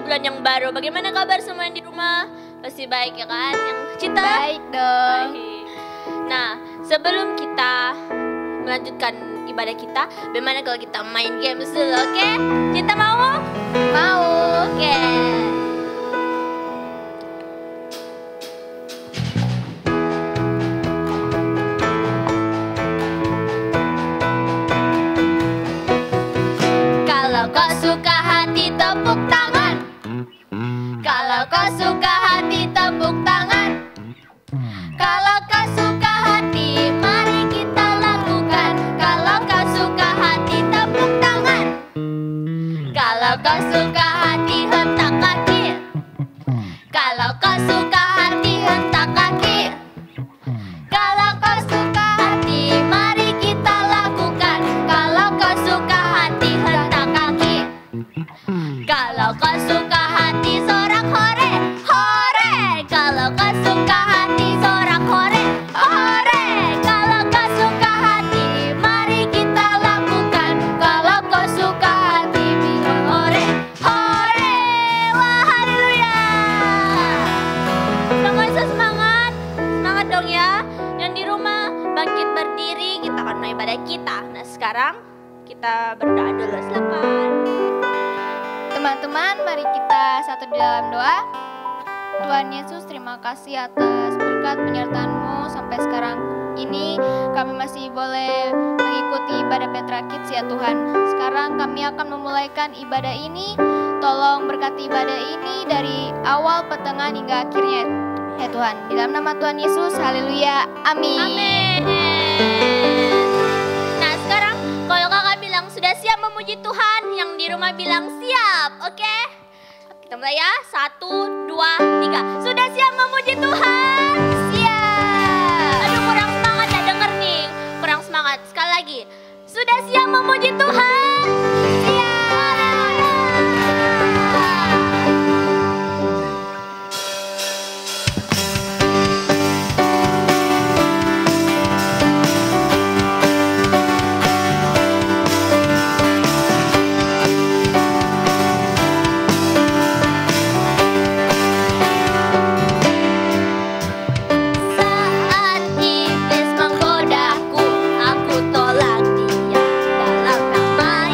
bulan yang baru. Bagaimana kabar semua yang di rumah? Pasti baik ya kan? Yang Cinta? Baik dong. Baik. Nah, sebelum kita melanjutkan ibadah kita, bagaimana kalau kita main games dulu, oke? Cinta mau? Mau. Oke. Kalau kau suka hati tepuk tangan. Kalau kau suka hati tepuk tangan. Kalau kau suka hati mari kita lakukan. Kalau kau suka hati tepuk tangan. Kalau kau suka hati hentak kaki. Kalau kau suka hati hentak kaki. Kalau kau suka hati mari kita lakukan. Kalau kau suka hati hentak kaki. Kalau kau suka hati sorak hore, hore. Kalau kau suka hati sorak hore, hore. Kalau kau suka hati mari kita lakukan. Kalau kau suka hati bilang hore, hore. Wah, haleluya. Semangat, semangat. Semangat dong ya. Yang di rumah bangkit berdiri, kita akan mulai ibadah kita. Nah, sekarang kita berdoa dulu, silakan. Teman-teman, mari kita satu di dalam doa. Tuhan Yesus, terima kasih atas berkat penyertaan-Mu sampai sekarang ini kami masih boleh mengikuti ibadah Petra Kids ya Tuhan. Sekarang kami akan memulaikan ibadah ini. Tolong berkati ibadah ini dari awal, pertengahan hingga akhirnya ya Tuhan. Di dalam nama Tuhan Yesus, haleluya, amin. Amin. Nah, sekarang kalau kakak bilang sudah siap memuji Tuhan, yang di rumah bilang siap, oke? Kita mulai ya, 1, 2, 3. Sudah siap memuji Tuhan? Siap. Aduh, kurang semangat ya, denger nih. Kurang semangat, sekali lagi. Sudah siap memuji Tuhan? Siap. Saat iblis menggodaku, aku tolak dia dalam nama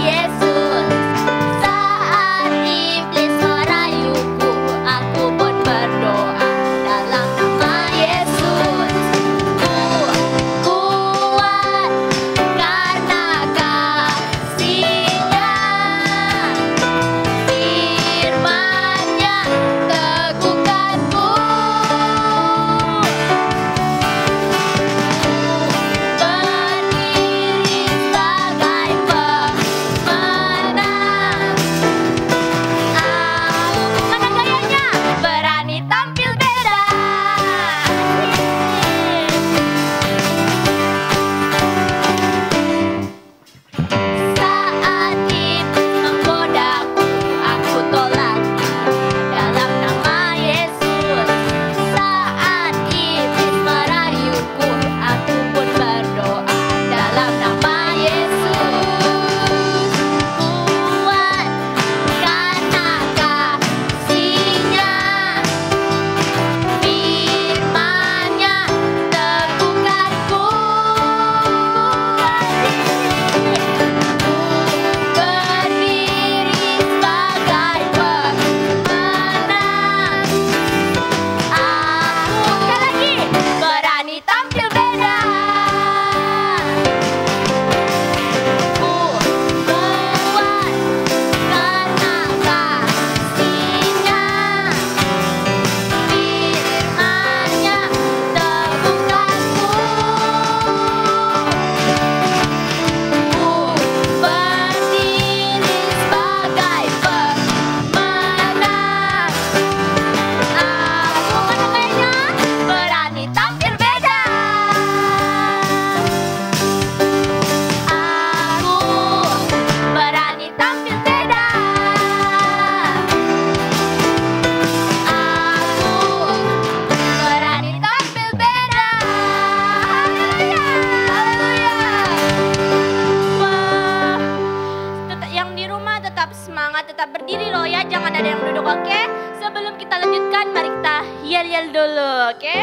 yel-yel dulu, oke?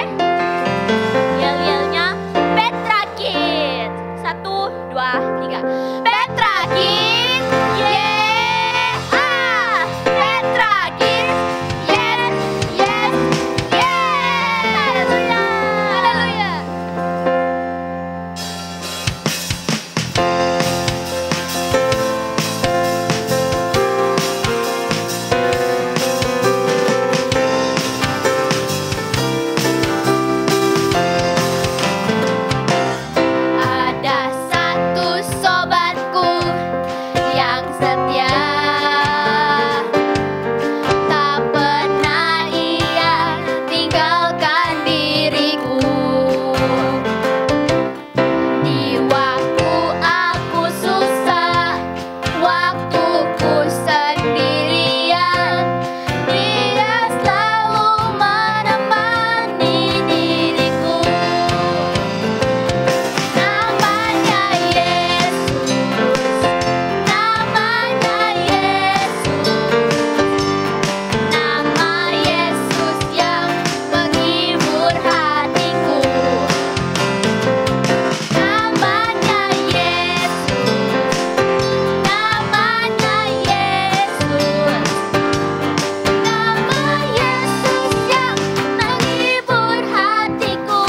Yel-yelnya Petra Kids. 1, 2, 3. Petra Kids, yeah! Petra Kids, yes, yes, yes! Haleluya! Haleluya. Ada satu sobatku yang setia, tak pernah ia tinggalkan diriku. Di waktu aku susah, waktuku sendirian, dia selalu menemani diriku. Namanya Yesus, namanya Yesus, nama Yesus yang menghibur hatiku. Namanya Yesus, namanya Yesus, nama Yesus yang menghibur hatiku.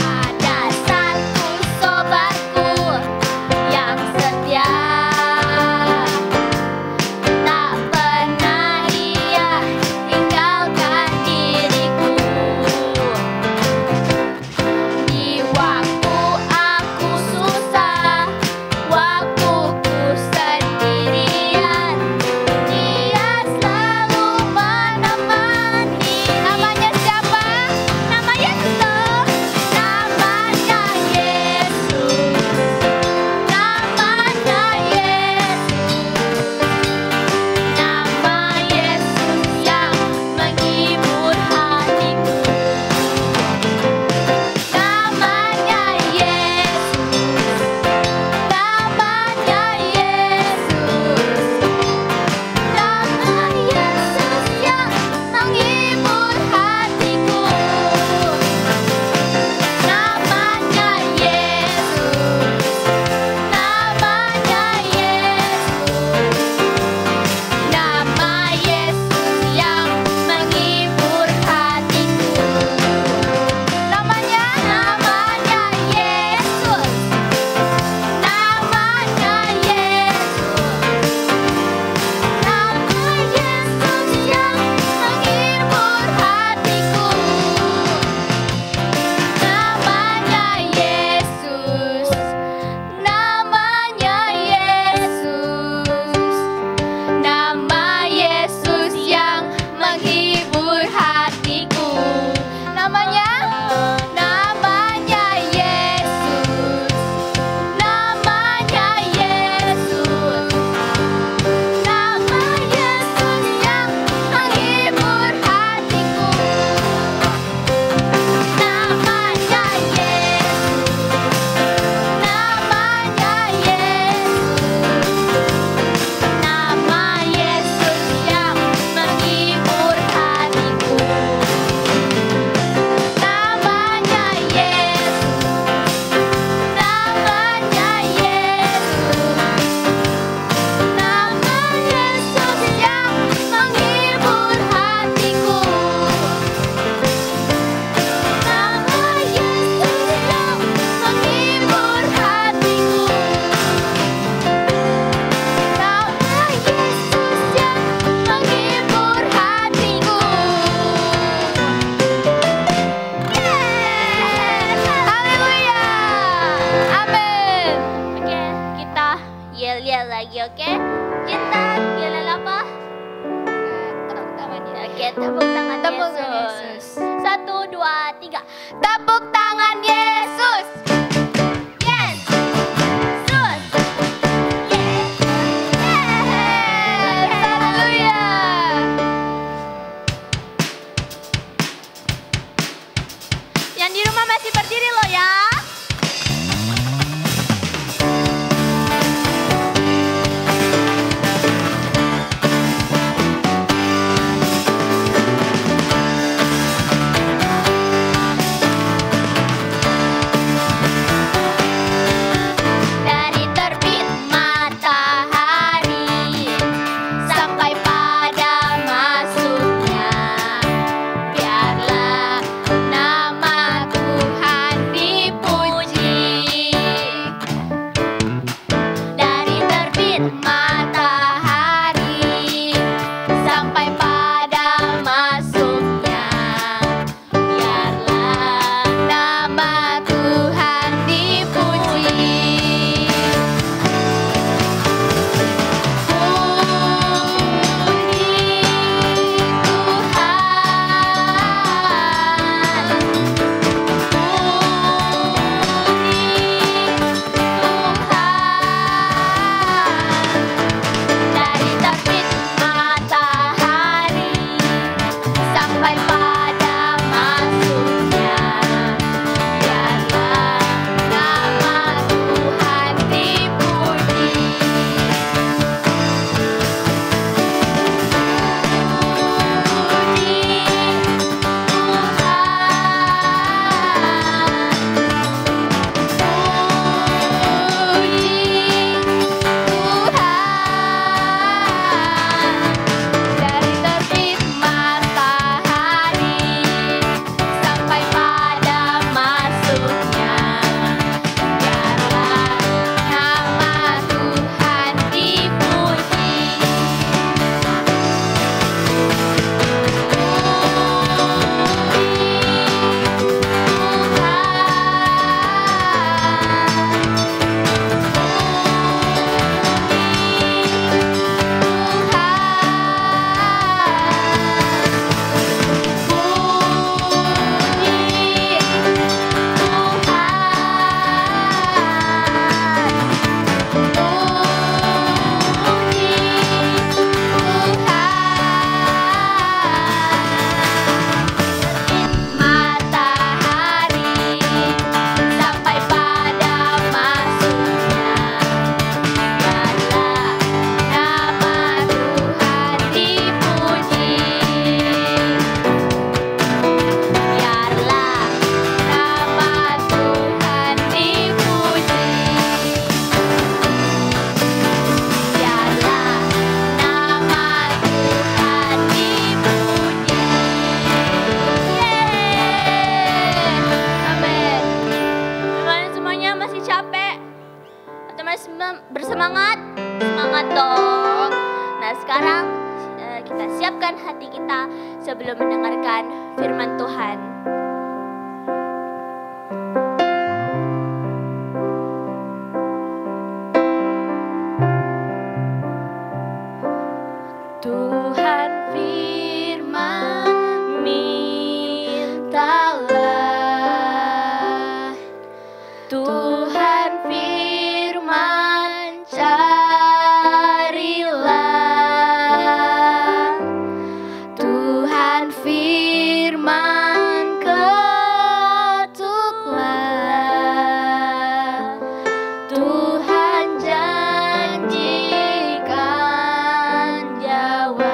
Ada satu sobatku yang setia, tak pernah ia tinggalkan diriku. Di waktu aku susah, waktuku sendirian, dia selalu menemani. Namanya siapa? Nama Yesus loh. Namanya Yesus, namanya Yesus, nama Yesus yang menghibur hatiku. Namanya Yesus, namanya Yesus, nama Yesus yang menghibur hatiku. Namanya Yesus, namanya Yesus, nama Yesus yang menghibur hatiku. Namanya Yesus, namanya Yesus, nama Yesus yang menghibur hatiku. Namanya Yesus, namanya Yesus, nama Yesus yang menghibur hatiku. Namanya Yesus, namanya Yesus, nama Yesus yang menghibur hatiku. Namanya Yesus, namanya Yesus, nama Yesus yang menghibur hatiku. Namanya lagi, oke? Cinta, yel apa? Tepuk tangan ya. Oke, tepuk tangan Tepuk tangan Yesus. 1, 2, 3. Tepuk tangan Yesus. Yes. Terus. Yes. Yes. Haleluya. Yang di rumah masih berdiri loh ya. mempersiapkan hati kita sebelum mendengarkan firman Tuhan. Tuhan firman, mintalah. Tuhan firman, carilah. Tuhan firman, ketuklah. Tuhan janjikan jawab.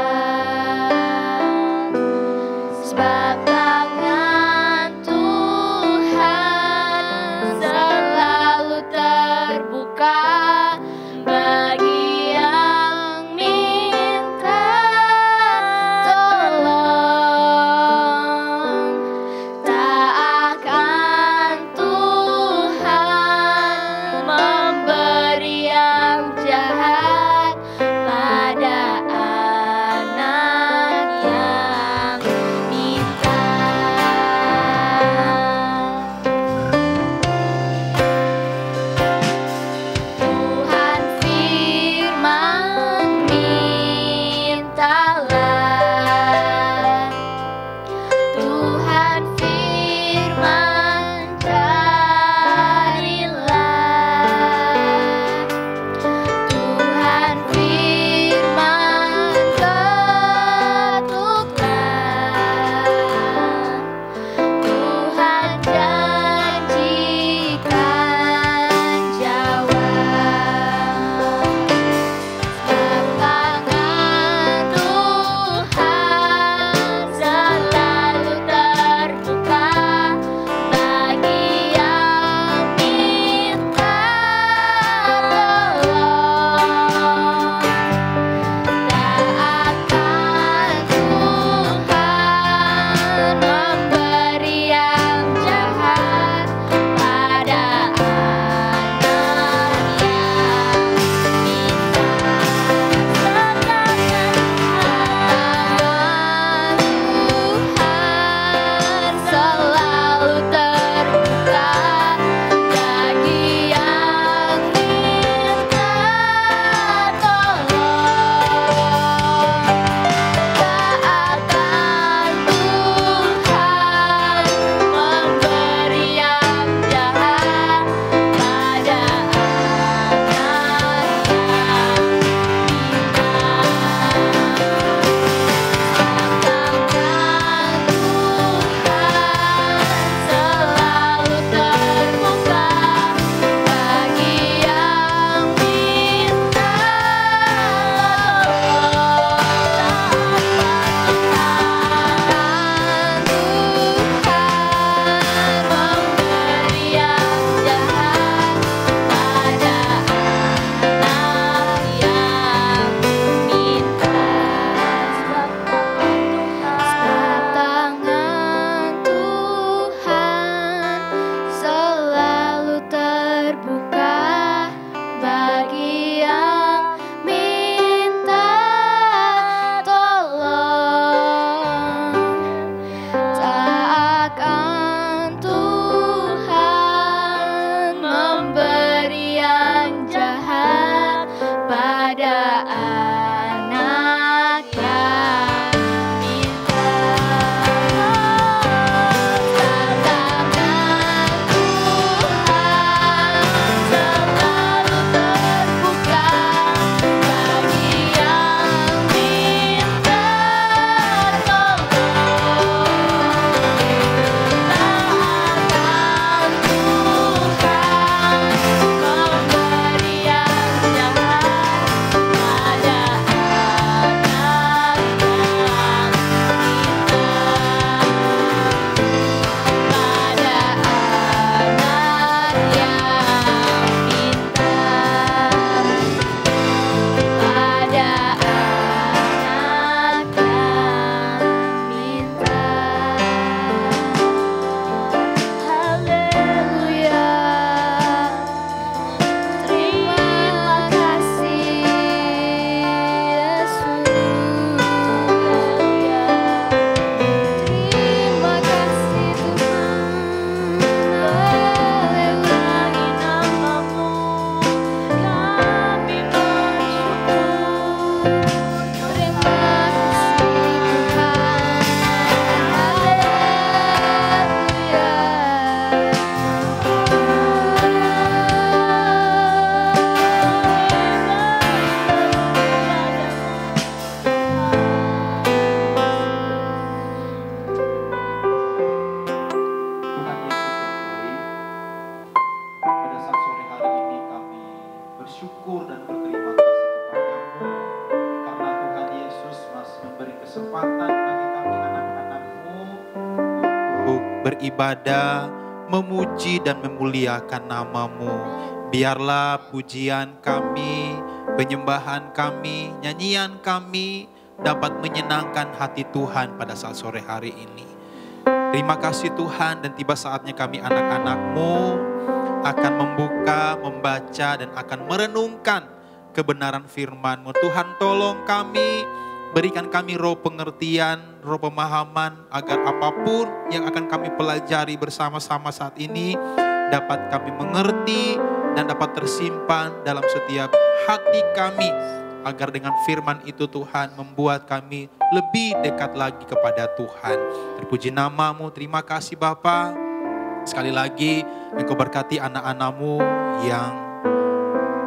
kesempatan bagi kami anak-anak-Mu untuk beribadah, memuji dan memuliakan nama-Mu. Biarlah pujian kami, penyembahan kami, nyanyian kami dapat menyenangkan hati Tuhan pada saat sore hari ini. Terima kasih Tuhan, dan tiba saatnya kami anak-anak-Mu akan membuka, membaca dan akan merenungkan kebenaran firman-Mu. Tuhan tolong kami, berikan kami roh pengertian, roh pemahaman agar apapun yang akan kami pelajari bersama-sama saat ini dapat kami mengerti dan dapat tersimpan dalam setiap hati kami, agar dengan firman itu Tuhan membuat kami lebih dekat lagi kepada Tuhan. Terpuji nama-Mu, terima kasih Bapa. Sekali lagi Engkau berkati anak-anak-Mu yang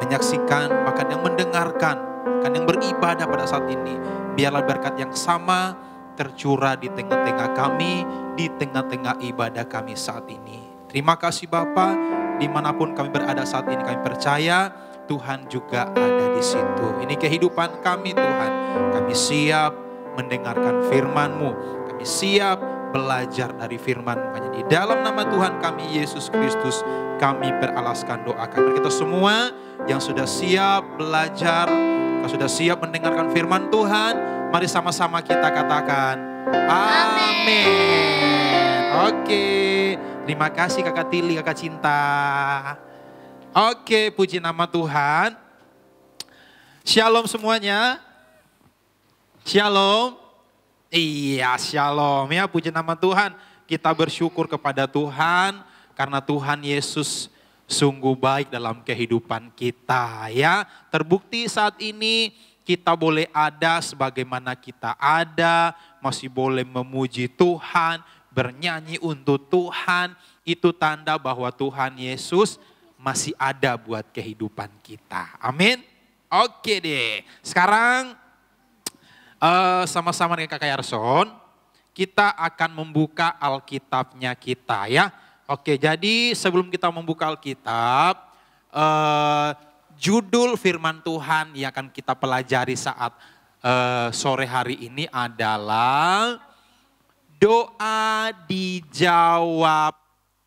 menyaksikan, bahkan yang mendengarkan, bahkan yang beribadah pada saat ini. Biarlah berkat yang sama tercurah di tengah-tengah kami, di tengah-tengah ibadah kami saat ini. Terima kasih Bapa, dimanapun kami berada saat ini kami percaya Tuhan juga ada di situ. Ini kehidupan kami Tuhan. Kami siap mendengarkan firman-Mu. Kami siap belajar dari firman-Mu. Hanya di dalam nama Tuhan kami Yesus Kristus kami beralaskan doa kami. Kita semua yang sudah siap belajar, yang sudah siap mendengarkan firman Tuhan, mari sama-sama kita katakan amin. Oke, terima kasih Kakak Tili, Kakak Cinta. Oke, puji nama Tuhan. Shalom semuanya. Shalom. Iya, shalom ya, puji nama Tuhan. Kita bersyukur kepada Tuhan karena Tuhan Yesus sungguh baik dalam kehidupan kita ya. Terbukti saat ini kita boleh ada sebagaimana kita ada, masih boleh memuji Tuhan, bernyanyi untuk Tuhan. Itu tanda bahwa Tuhan Yesus masih ada buat kehidupan kita. Amin. Oke deh. Sekarang sama-sama dengan Kakak Yarson, kita akan membuka Alkitabnya kita ya. Oke, jadi sebelum kita membuka Alkitab, judul firman Tuhan yang akan kita pelajari saat sore hari ini adalah doa dijawab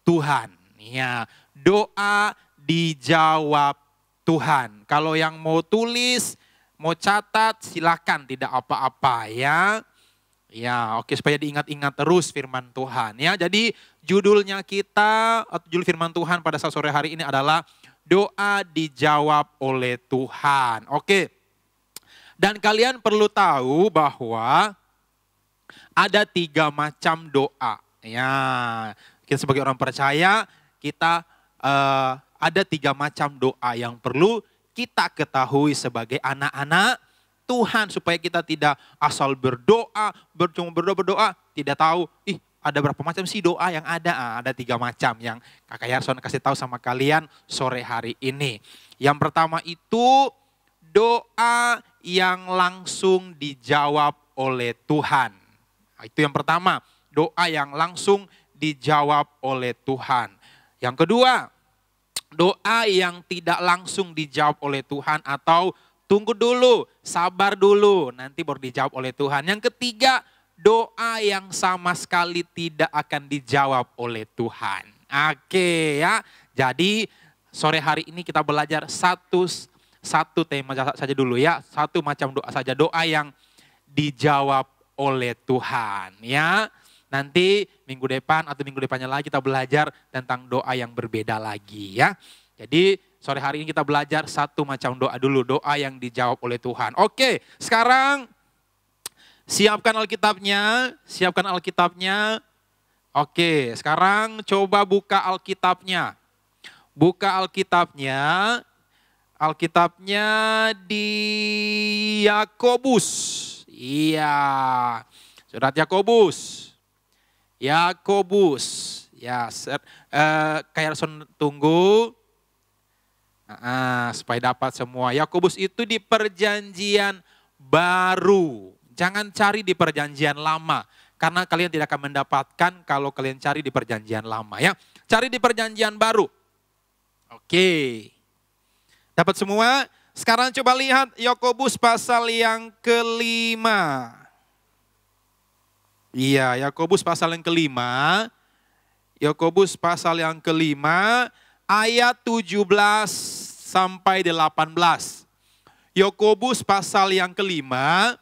Tuhan. Ya, doa dijawab Tuhan. Kalau yang mau tulis, mau catat, silakan, tidak apa-apa ya. Ya, oke, supaya diingat-ingat terus firman Tuhan ya. Jadi judulnya kita, atau judul firman Tuhan pada saat sore hari ini adalah doa dijawab oleh Tuhan. Oke. Dan kalian perlu tahu bahwa ada 3 macam doa. Ya, kita sebagai orang percaya, kita ada 3 macam doa yang perlu kita ketahui sebagai anak-anak Tuhan, supaya kita tidak asal berdoa, cuma berdoa, tidak tahu, ada berapa macam sih doa yang ada. Ada 3 macam yang Kakak Yarson kasih tahu sama kalian sore hari ini. Yang pertama itu doa yang langsung dijawab oleh Tuhan. Itu yang pertama, doa yang langsung dijawab oleh Tuhan. Yang kedua, doa yang tidak langsung dijawab oleh Tuhan atau tunggu dulu, sabar dulu, nanti baru dijawab oleh Tuhan. Yang ketiga, doa yang sama sekali tidak akan dijawab oleh Tuhan. Oke ya, jadi sore hari ini kita belajar satu tema saja dulu ya. Satu macam doa saja, doa yang dijawab oleh Tuhan ya. Nanti minggu depan atau minggu depannya lagi kita belajar tentang doa yang berbeda lagi ya. Jadi sore hari ini kita belajar satu macam doa dulu, doa yang dijawab oleh Tuhan. Oke, sekarang siapkan Alkitabnya, Oke, sekarang coba buka Alkitabnya. Buka Alkitabnya di Yakobus. Iya, surat Yakobus. Ya, Kak Yarson tunggu. Supaya dapat semua. Yakobus itu di perjanjian baru. Jangan cari di perjanjian lama. Karena kalian tidak akan mendapatkan kalau kalian cari di perjanjian lama ya. Cari di perjanjian baru. Oke. Dapat semua? Sekarang coba lihat Yakobus pasal yang ke-5. Iya, Yakobus pasal yang kelima. Yakobus pasal yang kelima ayat 17 sampai 18. Yakobus pasal yang kelima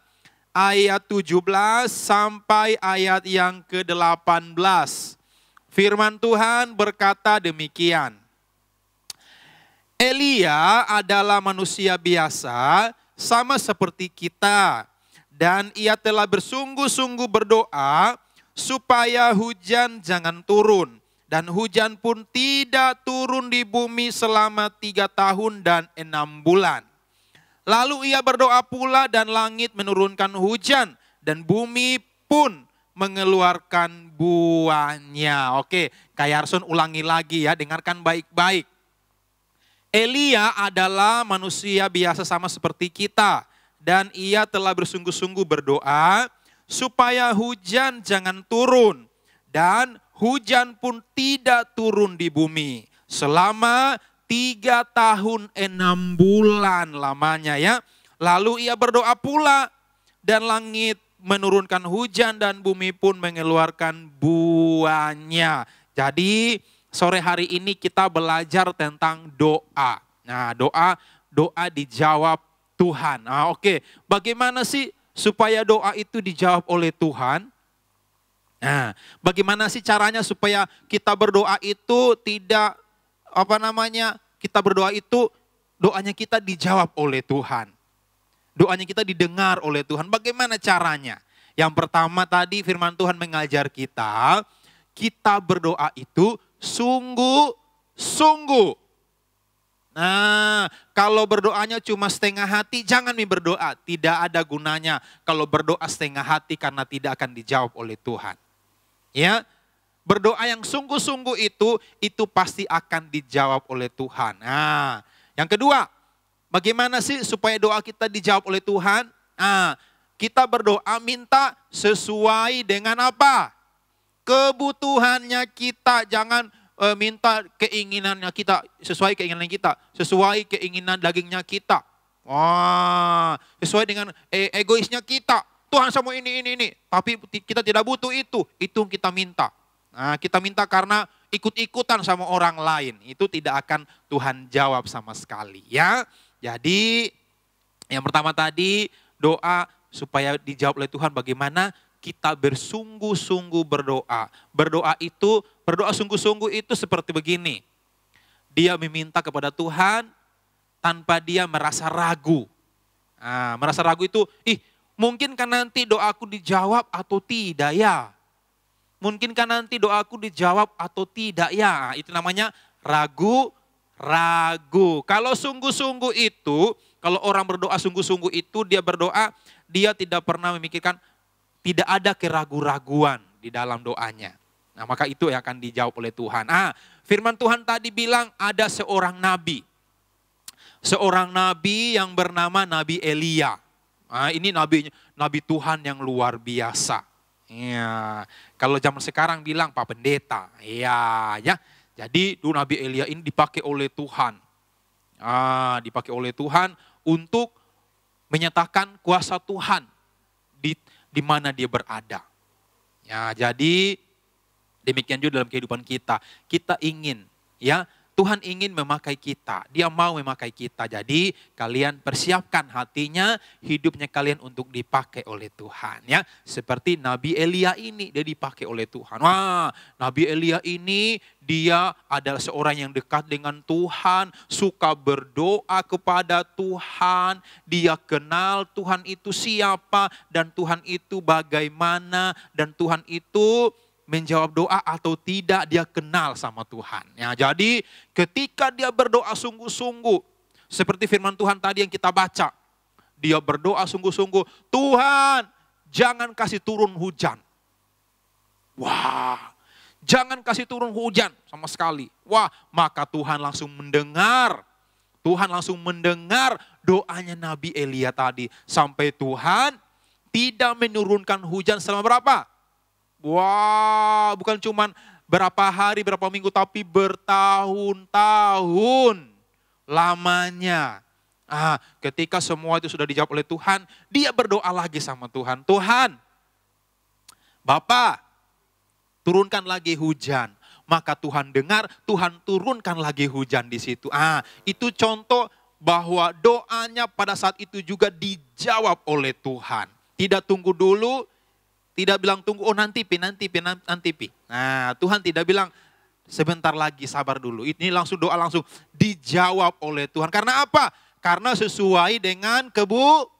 ayat 17 sampai ayat yang ke-18. Firman Tuhan berkata demikian. Elia adalah manusia biasa sama seperti kita. Dan ia telah bersungguh-sungguh berdoa supaya hujan jangan turun. Dan hujan pun tidak turun di bumi selama 3 tahun dan 6 bulan. Lalu ia berdoa pula dan langit menurunkan hujan. Dan bumi pun mengeluarkan buahnya. Oke, Kak Yarson ulangi lagi ya, dengarkan baik-baik. Elia adalah manusia biasa sama seperti kita. Dan ia telah bersungguh-sungguh berdoa supaya hujan jangan turun. Dan hujan pun tidak turun di bumi selama 3 tahun 6 bulan lamanya ya. Lalu ia berdoa pula dan langit menurunkan hujan dan bumi pun mengeluarkan buahnya. Jadi sore hari ini kita belajar tentang doa. Nah, doa dijawab Tuhan. Nah, oke. Bagaimana sih supaya doa itu dijawab oleh Tuhan? Nah, bagaimana sih caranya supaya kita berdoa itu tidak kita berdoa itu doanya kita dijawab oleh Tuhan. Doanya kita didengar oleh Tuhan. Bagaimana caranya? Yang pertama tadi firman Tuhan mengajar kita berdoa itu sungguh-sungguh. Nah, kalau berdoanya cuma setengah hati, jangan berdoa. Tidak ada gunanya kalau berdoa setengah hati karena tidak akan dijawab oleh Tuhan. Ya, berdoa yang sungguh-sungguh itu pasti akan dijawab oleh Tuhan. Nah, yang kedua, bagaimana sih supaya doa kita dijawab oleh Tuhan? Nah, kita berdoa minta sesuai dengan apa? Kebutuhannya kita, jangan minta keinginannya kita, sesuai keinginan kita, sesuai keinginan dagingnya kita. Wah, sesuai dengan egoisnya kita. Tuhan sama ini. Tapi kita tidak butuh itu kita minta. Nah, kita minta karena ikut-ikutan sama orang lain. Itu tidak akan Tuhan jawab sama sekali ya. Jadi yang pertama tadi doa supaya dijawab oleh Tuhan bagaimana kita bersungguh-sungguh berdoa. Berdoa sungguh-sungguh itu seperti begini. Dia meminta kepada Tuhan tanpa dia merasa ragu. Nah, merasa ragu itu, mungkinkah nanti doaku dijawab atau tidak ya? Mungkinkah nanti doaku dijawab atau tidak ya? Itu namanya ragu. Kalau sungguh-sungguh itu, kalau orang berdoa sungguh-sungguh itu, dia berdoa, dia tidak pernah memikirkan, tidak ada keraguan-raguan di dalam doanya. Nah, maka itu yang akan dijawab oleh Tuhan. Firman Tuhan tadi bilang ada seorang nabi. Seorang nabi yang bernama Nabi Elia. Ini nabi Tuhan yang luar biasa. Ya, kalau zaman sekarang bilang Pak Pendeta. Ya. Jadi dulu Nabi Elia ini dipakai oleh Tuhan. Dipakai oleh Tuhan untuk menyatakan kuasa Tuhan di mana dia berada. Ya, jadi demikian juga dalam kehidupan kita. Kita ingin, ya, Tuhan ingin memakai kita. Dia mau memakai kita. Jadi kalian persiapkan hatinya, hidupnya kalian untuk dipakai oleh Tuhan. Ya, seperti Nabi Elia ini, dia dipakai oleh Tuhan. Wah, Nabi Elia ini dia adalah seorang yang dekat dengan Tuhan, suka berdoa kepada Tuhan. Dia kenal Tuhan itu siapa dan Tuhan itu bagaimana dan Tuhan itu menjawab doa atau tidak, dia kenal sama Tuhan. Ya, jadi ketika dia berdoa sungguh-sungguh, seperti firman Tuhan tadi yang kita baca, dia berdoa sungguh-sungguh, Tuhan jangan kasih turun hujan. Wah, jangan kasih turun hujan sama sekali. Wah, maka Tuhan langsung mendengar. Tuhan langsung mendengar doanya Nabi Elia tadi. Sampai Tuhan tidak menurunkan hujan selama berapa? Wah, bukan cuma berapa hari, berapa minggu, tapi bertahun-tahun lamanya. Ketika semua itu sudah dijawab oleh Tuhan, dia berdoa lagi sama Tuhan. Tuhan, Bapa, turunkan lagi hujan. Maka Tuhan dengar, Tuhan turunkan lagi hujan di situ. Itu contoh bahwa doanya pada saat itu juga dijawab oleh Tuhan. Tidak tunggu dulu, tidak bilang tunggu, oh nanti pi. Nah, Tuhan tidak bilang sebentar lagi, sabar dulu. Ini langsung doa langsung dijawab oleh Tuhan. Karena apa? Karena sesuai dengan kebutuhan.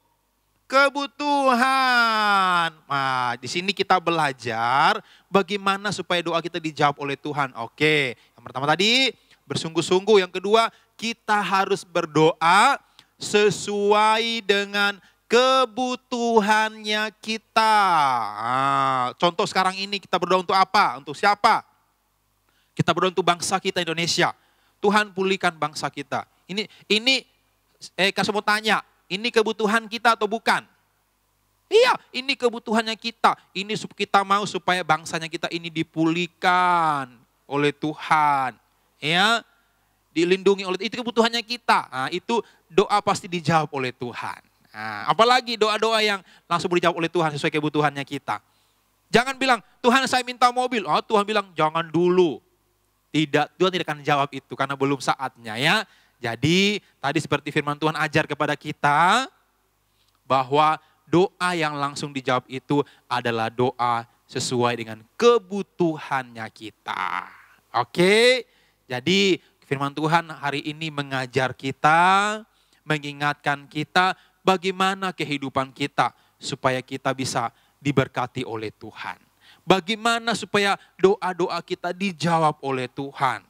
Nah, di sini kita belajar bagaimana supaya doa kita dijawab oleh Tuhan. Oke, yang pertama tadi bersungguh-sungguh. Yang kedua, kita harus berdoa sesuai dengan kebutuhannya kita. Contoh sekarang ini kita berdoa untuk apa? Untuk siapa? Kita berdoa untuk bangsa kita Indonesia. Tuhan pulihkan bangsa kita. Kasih mau tanya, ini kebutuhan kita atau bukan? Iya, ini kebutuhannya kita. Ini kita mau supaya bangsanya kita ini dipulihkan oleh Tuhan. Ya, dilindungi oleh itu kebutuhannya kita. Nah, itu doa pasti dijawab oleh Tuhan. Nah, apalagi doa-doa yang langsung dijawab oleh Tuhan sesuai kebutuhannya kita. Jangan bilang, Tuhan saya minta mobil. Oh, Tuhan bilang jangan dulu. Tidak, Tuhan tidak akan jawab itu karena belum saatnya ya. Jadi tadi seperti firman Tuhan ajar kepada kita bahwa doa yang langsung dijawab itu adalah doa sesuai dengan kebutuhannya kita. Oke, jadi firman Tuhan hari ini mengajar kita, mengingatkan kita bagaimana kehidupan kita supaya kita bisa diberkati oleh Tuhan. Bagaimana supaya doa-doa kita dijawab oleh Tuhan.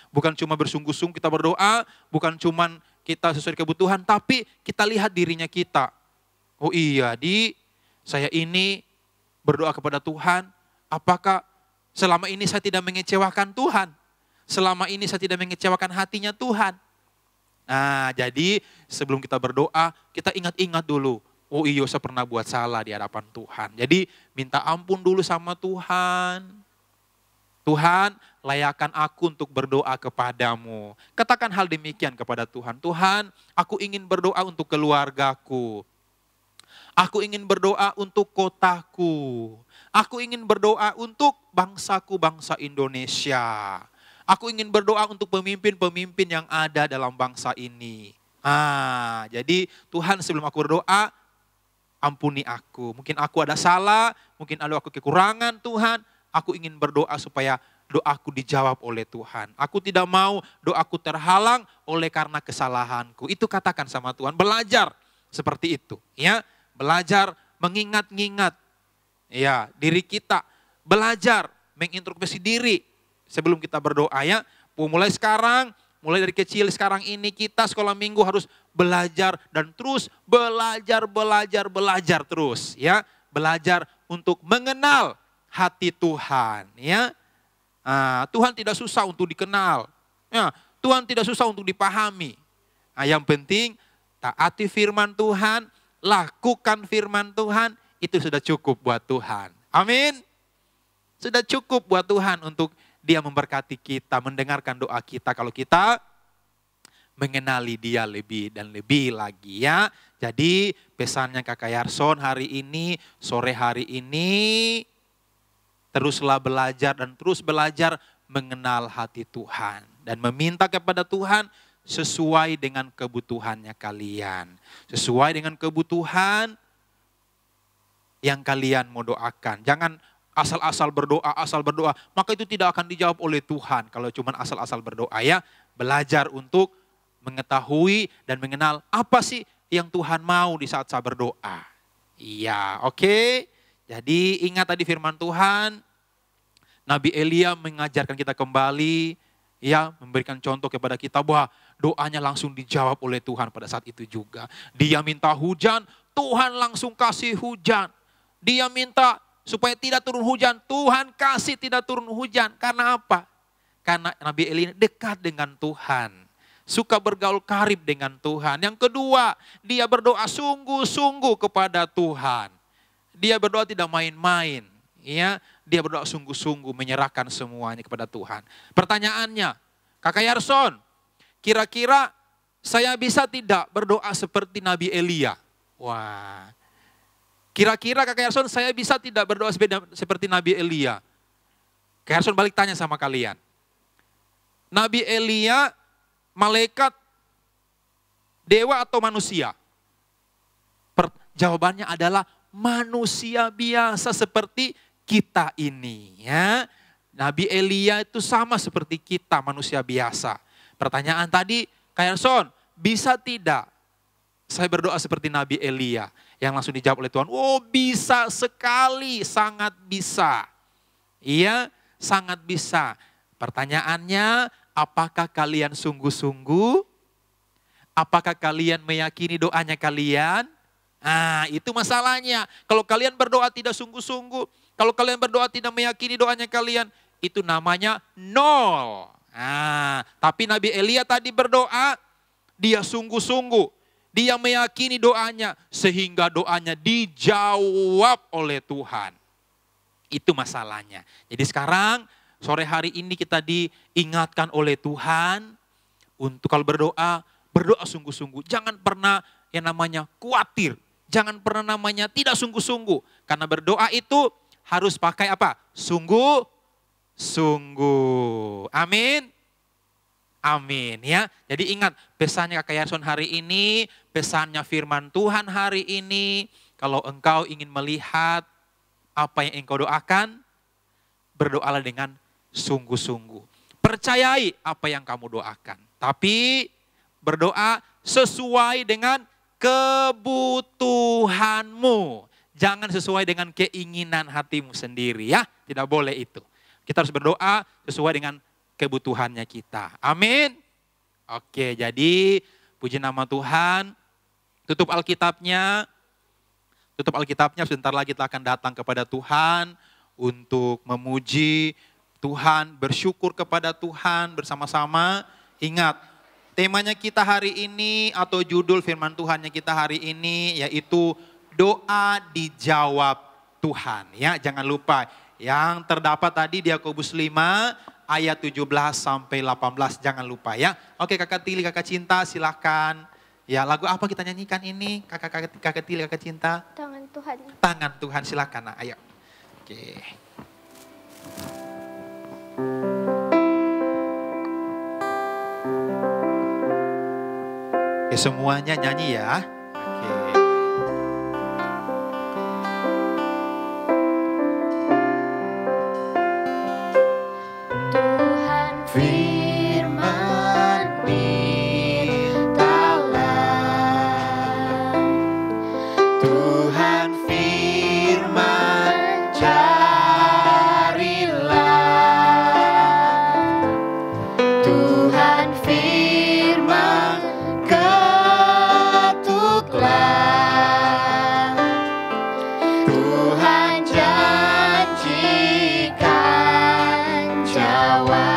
Bukan cuma bersungguh-sungguh kita berdoa, bukan cuma kita sesuai kebutuhan, tapi kita lihat dirinya kita. Oh iya, saya ini berdoa kepada Tuhan, apakah selama ini saya tidak mengecewakan Tuhan? Selama ini saya tidak mengecewakan hatinya Tuhan? Nah, jadi sebelum kita berdoa, kita ingat-ingat dulu. Oh iya, saya pernah buat salah di hadapan Tuhan. Jadi minta ampun dulu sama Tuhan. Tuhan, layakkan aku untuk berdoa kepadamu. Katakan hal demikian kepada Tuhan. Tuhan, aku ingin berdoa untuk keluargaku. Aku ingin berdoa untuk kotaku. Aku ingin berdoa untuk bangsaku, bangsa Indonesia. Aku ingin berdoa untuk pemimpin-pemimpin yang ada dalam bangsa ini. Jadi Tuhan sebelum aku berdoa, ampuni aku. Mungkin aku ada salah, mungkin ada aku kekurangan Tuhan. Aku ingin berdoa supaya doaku dijawab oleh Tuhan. Aku tidak mau doaku terhalang oleh karena kesalahanku. Itu katakan sama Tuhan. Belajar seperti itu. Ya, belajar mengingat-ingat ya diri kita. Belajar mengintrospeksi diri sebelum kita berdoa ya. Mulai sekarang, mulai dari kecil sekarang ini kita sekolah minggu harus belajar dan terus belajar terus ya. Belajar untuk mengenal hati Tuhan ya. Tuhan tidak susah untuk dikenal. Ya, Tuhan tidak susah untuk dipahami. Yang penting taati firman Tuhan, lakukan firman Tuhan, itu sudah cukup buat Tuhan. Amin. Sudah cukup buat Tuhan untuk Dia memberkati kita, mendengarkan doa kita kalau kita mengenali Dia lebih dan lebih lagi ya. Jadi pesannya Kakak Yarson hari ini, sore hari ini, teruslah belajar dan terus belajar mengenal hati Tuhan. Dan meminta kepada Tuhan sesuai dengan kebutuhannya kalian. Sesuai dengan kebutuhan yang kalian mau doakan. Jangan asal-asal berdoa. Maka itu tidak akan dijawab oleh Tuhan. Kalau cuma asal-asal berdoa ya. Belajar untuk mengetahui dan mengenal apa sih yang Tuhan mau di saat saya berdoa. Iya, oke. Jadi ingat tadi firman Tuhan. Nabi Elia mengajarkan kita kembali, ya memberikan contoh kepada kita bahwa doanya langsung dijawab oleh Tuhan pada saat itu juga. Dia minta hujan, Tuhan langsung kasih hujan. Dia minta supaya tidak turun hujan, Tuhan kasih tidak turun hujan. Karena apa? Karena Nabi Elia dekat dengan Tuhan. Suka bergaul karib dengan Tuhan. Yang kedua, dia berdoa sungguh-sungguh kepada Tuhan. Dia berdoa tidak main-main. Ya, dia berdoa sungguh-sungguh menyerahkan semuanya kepada Tuhan. Pertanyaannya, Kakak Yarson, kira-kira saya bisa tidak berdoa seperti Nabi Elia? Wah, Kira-kira Kakak Erson, saya bisa tidak berdoa seperti Nabi Elia? Kakak Erson balik tanya sama kalian. Nabi Elia, malaikat, dewa atau manusia? Jawabannya adalah manusia biasa seperti kita ini. Ya. Nabi Elia itu sama seperti kita, manusia biasa. Pertanyaan tadi, Kak Erson, bisa tidak saya berdoa seperti Nabi Elia? Yang langsung dijawab oleh Tuhan, oh bisa sekali, sangat bisa. Iya, sangat bisa. Pertanyaannya, apakah kalian sungguh-sungguh? Apakah kalian meyakini doanya kalian? Nah, itu masalahnya. Kalau kalian berdoa tidak sungguh-sungguh, kalau kalian berdoa tidak meyakini doanya kalian, itu namanya nol. Nah, tapi Nabi Elia tadi berdoa, dia sungguh-sungguh. Dia meyakini doanya sehingga doanya dijawab oleh Tuhan. Itu masalahnya. Jadi sekarang sore hari ini kita diingatkan oleh Tuhan untuk kalau berdoa, berdoa sungguh-sungguh. Jangan pernah yang namanya khawatir. Jangan pernah namanya tidak sungguh-sungguh. Karena berdoa itu harus pakai apa? Sungguh-sungguh. Amin. Amin ya. Jadi ingat pesannya Kakak Yason hari ini, pesannya firman Tuhan hari ini. Kalau engkau ingin melihat apa yang engkau doakan, berdoalah dengan sungguh-sungguh. Percayai apa yang kamu doakan. Tapi berdoa sesuai dengan kebutuhanmu. Jangan sesuai dengan keinginan hatimu sendiri ya. Tidak boleh itu. Kita harus berdoa sesuai dengan kebutuhannya kita. Amin. Oke, jadi puji nama Tuhan. Tutup Alkitabnya. Tutup Alkitabnya, sebentar lagi kita akan datang kepada Tuhan untuk memuji Tuhan, bersyukur kepada Tuhan bersama-sama. Ingat, temanya kita hari ini atau judul firman Tuhannya kita hari ini yaitu doa dijawab Tuhan. Ya, jangan lupa yang terdapat tadi di Yakobus 5 ayat 17 sampai 18, jangan lupa ya. Oke Kakak Tili, Kakak Cinta silakan. Ya, lagu apa kita nyanyikan ini? Kakak Tili, Kakak Cinta. Tangan Tuhan. Tangan Tuhan, silakan. Nah, ayo. Oke. Oke, semuanya nyanyi ya. Oke. Firman mintalah, Tuhan firman carilah, Tuhan firman ketuklah, Tuhan janjikan jawab.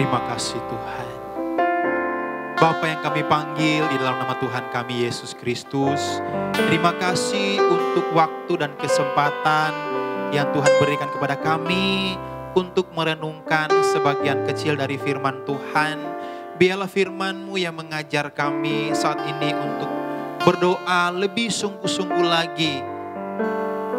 Terima kasih Tuhan. Bapa yang kami panggil di dalam nama Tuhan kami Yesus Kristus, terima kasih untuk waktu dan kesempatan yang Tuhan berikan kepada kami untuk merenungkan sebagian kecil dari firman Tuhan. Biarlah firman-Mu yang mengajar kami saat ini untuk berdoa lebih sungguh-sungguh lagi.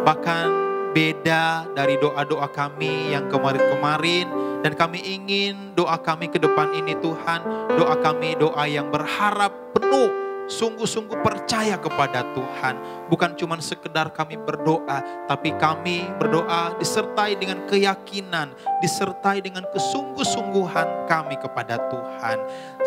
Bahkan beda dari doa-doa kami yang kemarin-kemarin. Dan kami ingin doa kami ke depan ini Tuhan, doa kami doa yang berharap penuh, sungguh-sungguh percaya kepada Tuhan. Bukan cuma sekedar kami berdoa, tapi kami berdoa disertai dengan keyakinan, disertai dengan kesungguh-sungguhan kami kepada Tuhan.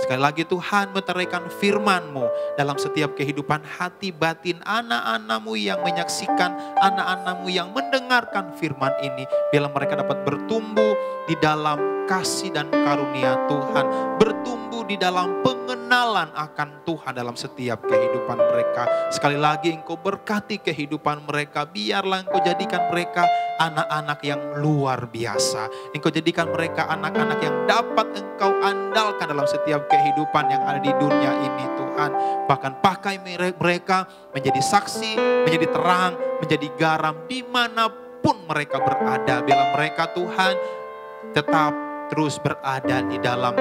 Sekali lagi Tuhan meteraikan firman-Mu dalam setiap kehidupan hati batin anak-anak-Mu yang menyaksikan, anak-anak-Mu yang mendengarkan firman ini. Biarlah mereka dapat bertumbuh di dalam kasih dan karunia Tuhan, bertumbuh di dalam pengenalan akan Tuhan dalam setiap kehidupan mereka. Sekali lagi Engkau berkati kehidupan mereka, biarlah Engkau jadikan mereka anak-anak yang luar biasa. Engkau jadikan mereka anak-anak yang dapat Engkau andalkan dalam setiap kehidupan yang ada di dunia ini Tuhan. Bahkan pakai mereka menjadi saksi, menjadi terang, menjadi garam dimanapun mereka berada. Biarlah mereka Tuhan tetap terus berada di dalam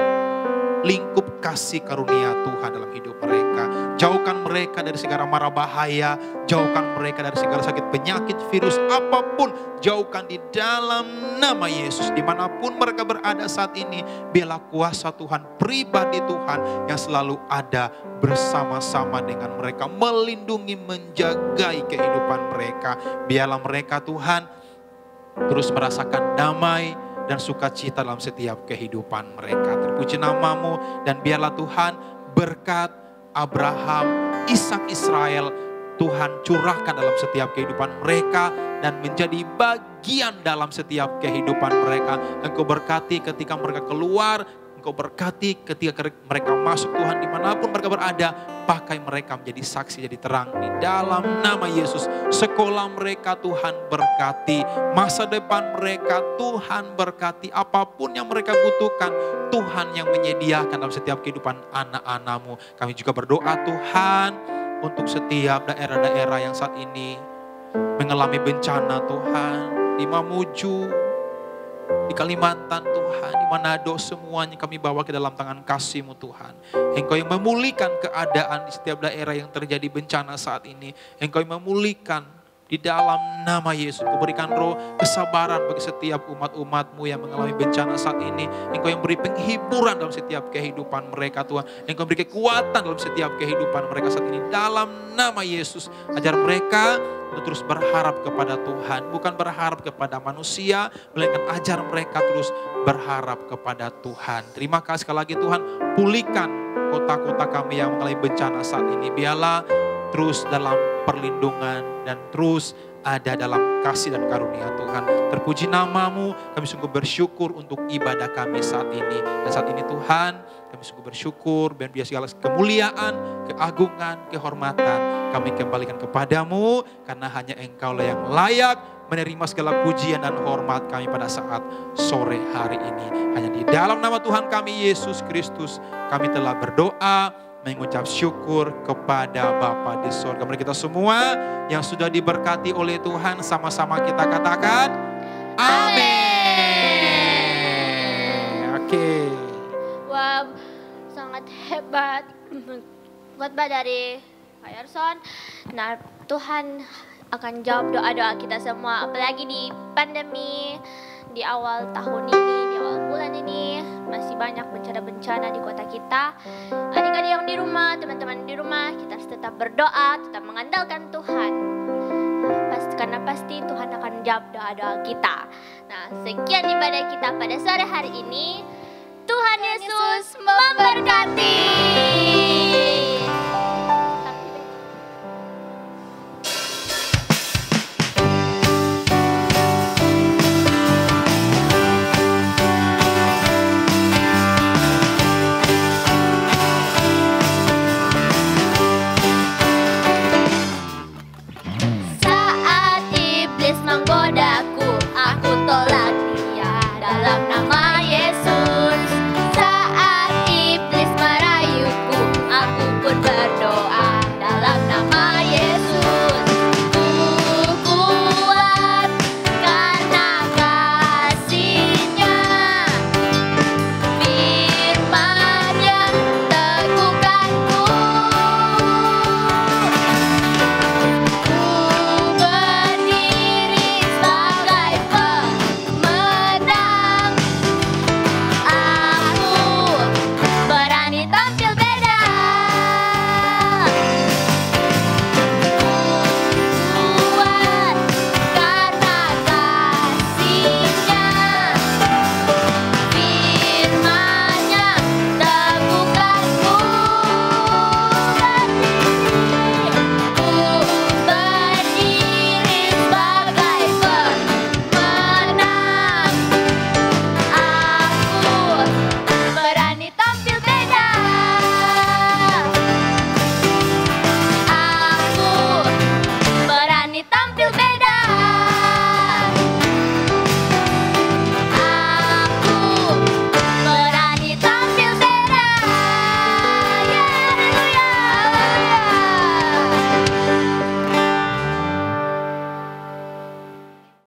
lingkup kasih karunia Tuhan dalam hidup mereka. Jauhkan mereka dari segala mara bahaya, jauhkan mereka dari segala sakit penyakit, virus apapun, jauhkan di dalam nama Yesus. Dimanapun mereka berada saat ini, biarlah kuasa Tuhan, pribadi Tuhan yang selalu ada bersama-sama dengan mereka, melindungi, menjagai kehidupan mereka. Biarlah mereka Tuhan terus merasakan damai dan sukacita dalam setiap kehidupan mereka. Terpuji nama-Mu, dan biarlah Tuhan berkat Abraham, Ishak, Israel, Tuhan curahkan dalam setiap kehidupan mereka dan menjadi bagian dalam setiap kehidupan mereka. Engkau berkati ketika mereka keluar, Engkau berkati ketika mereka masuk Tuhan dimanapun mereka berada. Pakai mereka menjadi saksi, jadi terang di dalam nama Yesus. Sekolah mereka Tuhan berkati. Masa depan mereka Tuhan berkati. Apapun yang mereka butuhkan Tuhan yang menyediakan dalam setiap kehidupan anak-anak-Mu. Kami juga berdoa Tuhan untuk setiap daerah-daerah yang saat ini mengalami bencana Tuhan. Di Mamuju, di Kalimantan Tuhan, di Manado, semuanya kami bawa ke dalam tangan kasih-Mu Tuhan. Engkau yang memulihkan keadaan di setiap daerah yang terjadi bencana saat ini. Engkau yang memulihkan di dalam nama Yesus. Engkau berikan roh kesabaran bagi setiap umat-umat-Mu yang mengalami bencana saat ini. Engkau yang beri penghiburan dalam setiap kehidupan mereka Tuhan. Engkau beri kekuatan dalam setiap kehidupan mereka saat ini. Dalam nama Yesus, ajar mereka untuk terus berharap kepada Tuhan, bukan berharap kepada manusia, melainkan ajar mereka terus berharap kepada Tuhan. Terima kasih sekali lagi Tuhan, pulihkan kota-kota kami yang mengalami bencana saat ini. Biarlah terus dalam perlindungan dan terus ada dalam kasih dan karunia Tuhan. Terpuji nama-Mu, kami sungguh bersyukur untuk ibadah kami saat ini. Dan saat ini Tuhan, kami sungguh bersyukur dan biar segala kemuliaan, keagungan, kehormatan kami kembalikan kepadamu. Karena hanya Engkau yang layak menerima segala pujian dan hormat kami pada saat sore hari ini. Hanya di dalam nama Tuhan kami Yesus Kristus kami telah berdoa, mengucap syukur kepada Bapa di sorga. Mari kita semua yang sudah diberkati oleh Tuhan sama-sama kita katakan amin. Oke. Wow, sangat hebat khotbah dari Pak Yarson. Nah, Tuhan akan jawab doa-doa kita semua, apalagi di pandemi, di awal tahun ini, di awal bulan ini, masih banyak bencana-bencana di kota kita. Adik-adik yang di rumah, teman-teman di rumah, kita harus tetap berdoa, tetap mengandalkan Tuhan. Karena pasti Tuhan akan jawab doa-doa kita. Nah, sekian ibadah kita pada sore hari ini. Tuhan Yesus memberkati.